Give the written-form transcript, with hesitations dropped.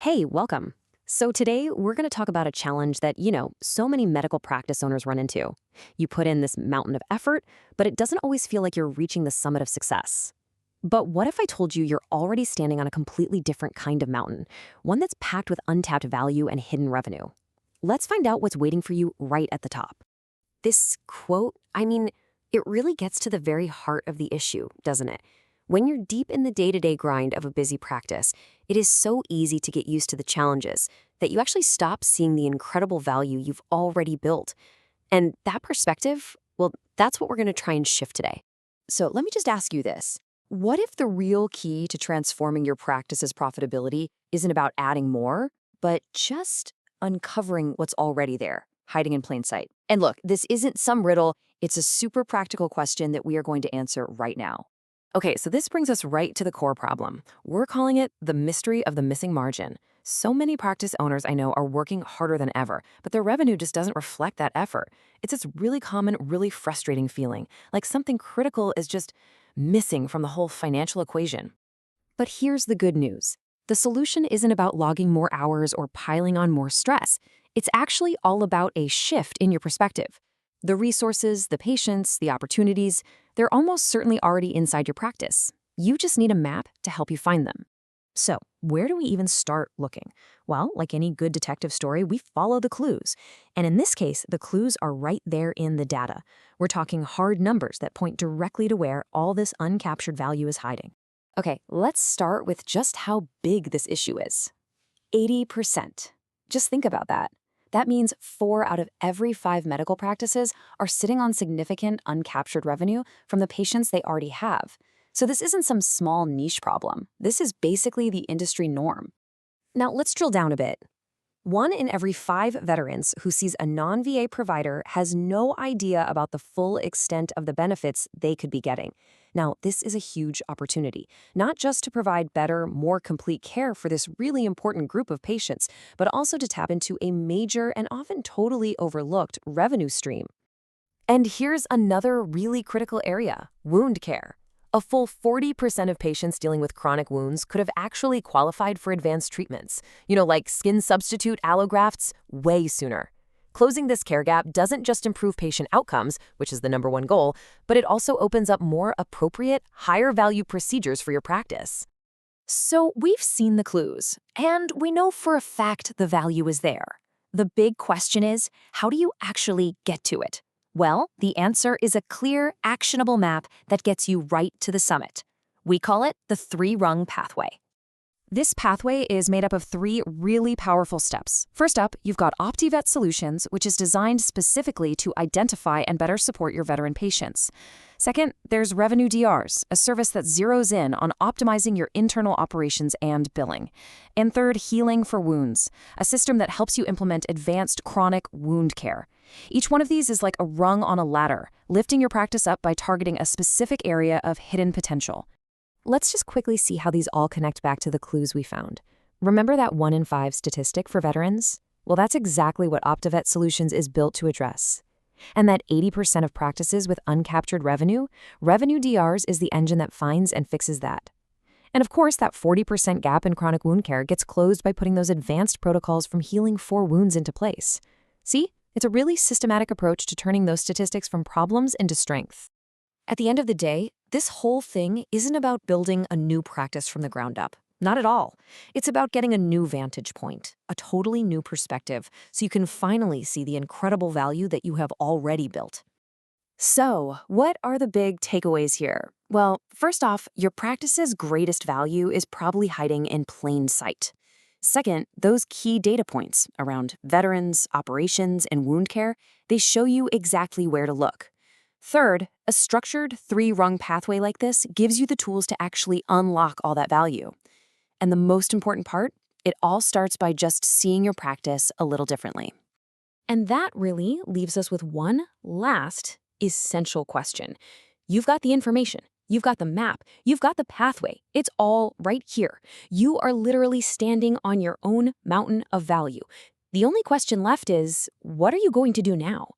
Hey, welcome. So today we're going to talk about a challenge that, so many medical practice owners run into. You put in this mountain of effort, but it doesn't always feel like you're reaching the summit of success. But what if I told you you're already standing on a completely different kind of mountain, one that's packed with untapped value and hidden revenue? Let's find out what's waiting for you right at the top. This quote, it really gets to the very heart of the issue, doesn't it? When you're deep in the day-to-day grind of a busy practice, it is so easy to get used to the challenges that you actually stop seeing the incredible value you've already built. And that perspective, well, that's what we're going to try and shift today. So let me just ask you this. What if the real key to transforming your practice's profitability isn't about adding more, but just uncovering what's already there, hiding in plain sight? And look, this isn't some riddle. It's a super practical question that we are going to answer right now. Okay, so this brings us right to the core problem. We're calling it the mystery of the missing margin. So many practice owners I know are working harder than ever, but their revenue just doesn't reflect that effort. It's this really common, really frustrating feeling, like something critical is just missing from the whole financial equation. But here's the good news. The solution isn't about logging more hours or piling on more stress. It's actually all about a shift in your perspective. The resources, the patience, the opportunities, they're almost certainly already inside your practice. You just need a map to help you find them. So, where do we even start looking? Well, like any good detective story, we follow the clues. And in this case, the clues are right there in the data. We're talking hard numbers that point directly to where all this uncaptured value is hiding. Okay, let's start with just how big this issue is. 80%. Just think about that. That means 4 out of every 5 medical practices are sitting on significant uncaptured revenue from the patients they already have. So this isn't some small niche problem. This is basically the industry norm. Now let's drill down a bit. 1 in every 5 veterans who sees a non-VA provider has no idea about the full extent of the benefits they could be getting. Now, this is a huge opportunity, not just to provide better, more complete care for this really important group of patients, but also to tap into a major and often totally overlooked revenue stream. And here's another really critical area: wound care. A full 40% of patients dealing with chronic wounds could have actually qualified for advanced treatments, like skin substitute allografts, way sooner. Closing this care gap doesn't just improve patient outcomes, which is the #1 goal, but it also opens up more appropriate, higher-value procedures for your practice. So we've seen the clues, and we know for a fact the value is there. The big question is, how do you actually get to it? Well, the answer is a clear, actionable map that gets you right to the summit. We call it the 3-rung pathway. This pathway is made up of 3 really powerful steps. First up, you've got OptiVet Solutions, which is designed specifically to identify and better support your veteran patients. Second, there's Revenue DRs, a service that zeroes in on optimizing your internal operations and billing. And third, Healing for Wounds, a system that helps you implement advanced chronic wound care. Each one of these is like a rung on a ladder, lifting your practice up by targeting a specific area of hidden potential. Let's just quickly see how these all connect back to the clues we found. Remember that 1 in 5 statistic for veterans? Well, that's exactly what OptiVet Solutions is built to address. And that 80% of practices with uncaptured revenue, Revenue DRs is the engine that finds and fixes that. And of course, that 40% gap in chronic wound care gets closed by putting those advanced protocols from Healing for Wounds into place. See? It's a really systematic approach to turning those statistics from problems into strength. At the end of the day, this whole thing isn't about building a new practice from the ground up. Not at all. It's about getting a new vantage point, a totally new perspective, so you can finally see the incredible value that you have already built. So, what are the big takeaways here? Well, first off, your practice's greatest value is probably hiding in plain sight. Second, those key data points around veterans, operations, and wound care, they show you exactly where to look. Third, a structured 3-rung pathway like this gives you the tools to actually unlock all that value. And the most important part, it all starts by just seeing your practice a little differently. And that really leaves us with one last essential question. You've got the information. You've got the map. You've got the pathway. It's all right here. You are literally standing on your own mountain of value. The only question left is, what are you going to do now?